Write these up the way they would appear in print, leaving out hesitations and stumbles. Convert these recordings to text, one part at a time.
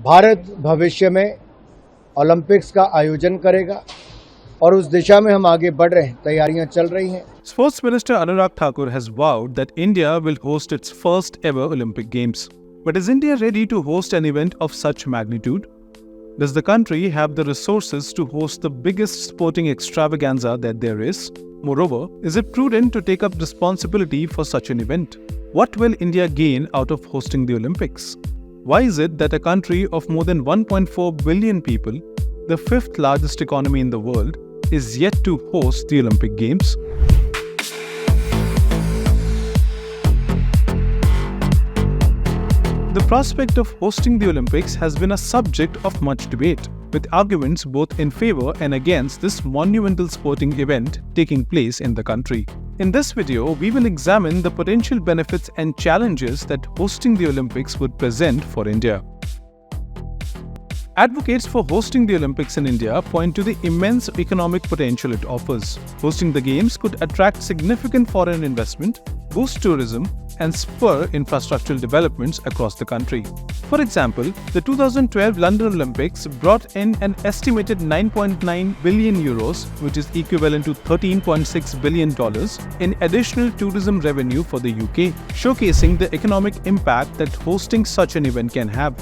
भारत भविष्य में ओलंपिक्स का आयोजन करेगा और उस दिशा में हम आगे बढ़ रहे हैं, तैयारियां चल रही हैं। Sports Minister Anurag Thakur has vowed that India will host its first ever Olympic Games. But is India ready to host an event of such magnitude? Does the country have the resources to host the biggest sporting extravaganza that there is? Moreover, is it prudent to take up responsibility for such an event? What will India gain out of hosting the Olympics? Why is it that a country of more than 1.4 billion people, the fifth largest economy in the world, is yet to host the Olympic Games? The prospect of hosting the Olympics has been a subject of much debate, with arguments both in favor and against this monumental sporting event taking place in the country. In this video, we will examine the potential benefits and challenges that hosting the Olympics would present for India. Advocates for hosting the Olympics in India point to the immense economic potential it offers. Hosting the Games could attract significant foreign investment, boost tourism, and spur infrastructural developments across the country. For example, the 2012 London Olympics brought in an estimated 9.9 billion euros, which is equivalent to $13.6 billion, in additional tourism revenue for the UK, showcasing the economic impact that hosting such an event can have.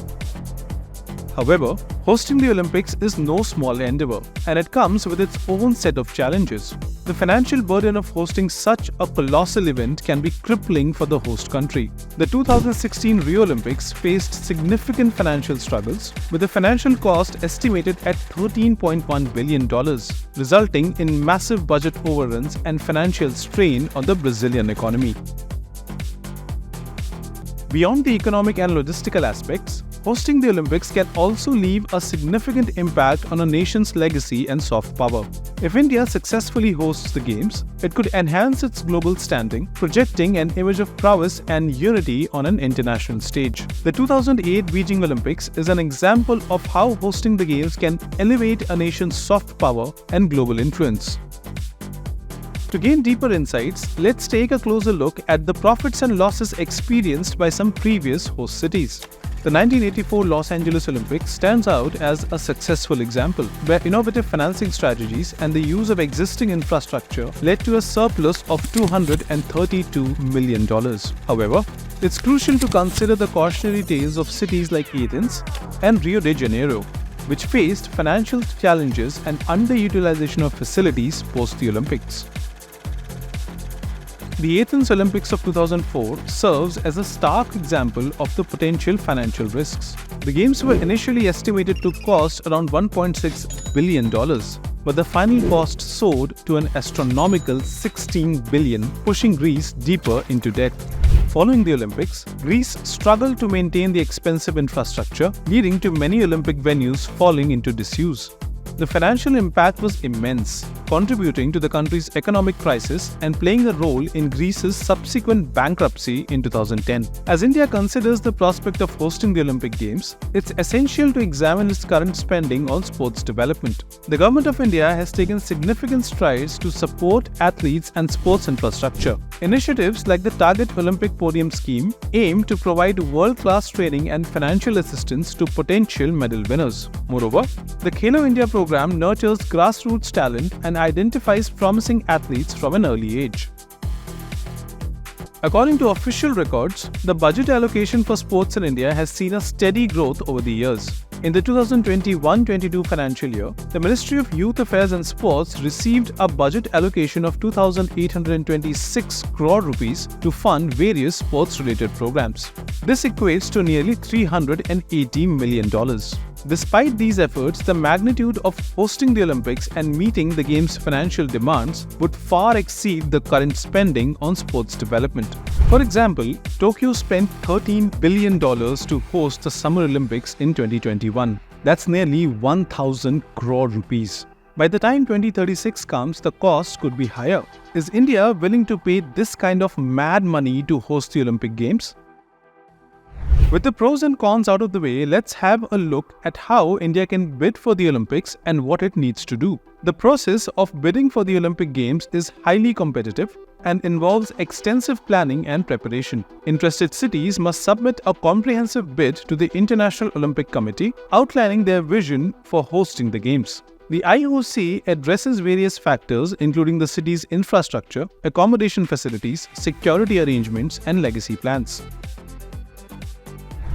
However, hosting the Olympics is no small endeavor, and it comes with its own set of challenges. The financial burden of hosting such a colossal event can be crippling for the host country. The 2016 Rio Olympics faced significant financial struggles, with the financial cost estimated at $13.1 billion, resulting in massive budget overruns and financial strain on the Brazilian economy. Beyond the economic and logistical aspects, hosting the Olympics can also leave a significant impact on a nation's legacy and soft power. If India successfully hosts the Games, it could enhance its global standing, projecting an image of prowess and unity on an international stage. The 2008 Beijing Olympics is an example of how hosting the Games can elevate a nation's soft power and global influence. To gain deeper insights, let's take a closer look at the profits and losses experienced by some previous host cities. The 1984 Los Angeles Olympics stands out as a successful example, where innovative financing strategies and the use of existing infrastructure led to a surplus of $232 million. However, it's crucial to consider the cautionary tales of cities like Athens and Rio de Janeiro, which faced financial challenges and underutilization of facilities post the Olympics. The Athens Olympics of 2004 serves as a stark example of the potential financial risks. The Games were initially estimated to cost around $1.6 billion, but the final cost soared to an astronomical $16 billion, pushing Greece deeper into debt. Following the Olympics, Greece struggled to maintain the expensive infrastructure, leading to many Olympic venues falling into disuse. The financial impact was immense, contributing to the country's economic crisis and playing a role in Greece's subsequent bankruptcy in 2010. As India considers the prospect of hosting the Olympic Games, it's essential to examine its current spending on sports development. The Government of India has taken significant strides to support athletes and sports infrastructure. Initiatives like the Target Olympic Podium Scheme aim to provide world-class training and financial assistance to potential medal winners. Moreover, the Khelo India program nurtures grassroots talent and identifies promising athletes from an early age. According to official records, the budget allocation for sports in India has seen a steady growth over the years. In the 2021-22 financial year, the Ministry of Youth Affairs and Sports received a budget allocation of 2,826 crore rupees to fund various sports-related programs. This equates to nearly $380 million. Despite these efforts, the magnitude of hosting the Olympics and meeting the Games' financial demands would far exceed the current spending on sports development. For example, Tokyo spent $13 billion to host the Summer Olympics in 2021. That's nearly 1,000 crore rupees. By the time 2036 comes, the cost could be higher. Is India willing to pay this kind of mad money to host the Olympic Games? With the pros and cons out of the way, let's have a look at how India can bid for the Olympics and what it needs to do. The process of bidding for the Olympic Games is highly competitive, and involves extensive planning and preparation. Interested cities must submit a comprehensive bid to the International Olympic Committee outlining their vision for hosting the Games. The IOC addresses various factors including the city's infrastructure, accommodation facilities, security arrangements, and legacy plans.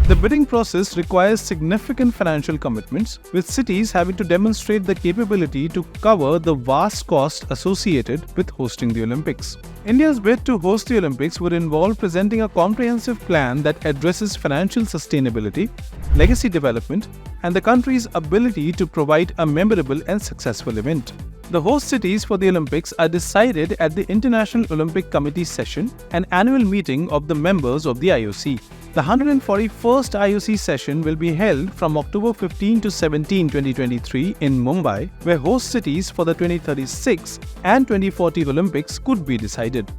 The bidding process requires significant financial commitments, with cities having to demonstrate the capability to cover the vast cost associated with hosting the Olympics. India's bid to host the Olympics would involve presenting a comprehensive plan that addresses financial sustainability, legacy development, and the country's ability to provide a memorable and successful event. The host cities for the Olympics are decided at the International Olympic Committee session, an annual meeting of the members of the IOC. The 141st IOC session will be held from October 15 to 17, 2023 in Mumbai, where host cities for the 2036 and 2040 Olympics could be decided.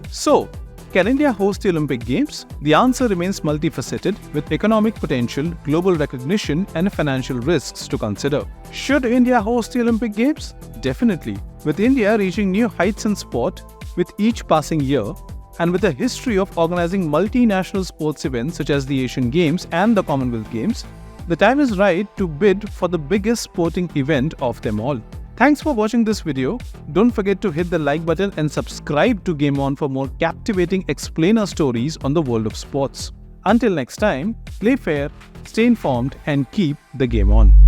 So, can India host the Olympic Games? The answer remains multifaceted, with economic potential, global recognition, and financial risks to consider. Should India host the Olympic Games? Definitely. With India reaching new heights in sport with each passing year, and with a history of organizing multinational sports events such as the Asian Games and the Commonwealth Games, the time is right to bid for the biggest sporting event of them all. Thanks for watching this video. Don't forget to hit the like button and subscribe to Game On for more captivating explainer stories on the world of sports. Until next time, play fair, stay informed, and keep the game on.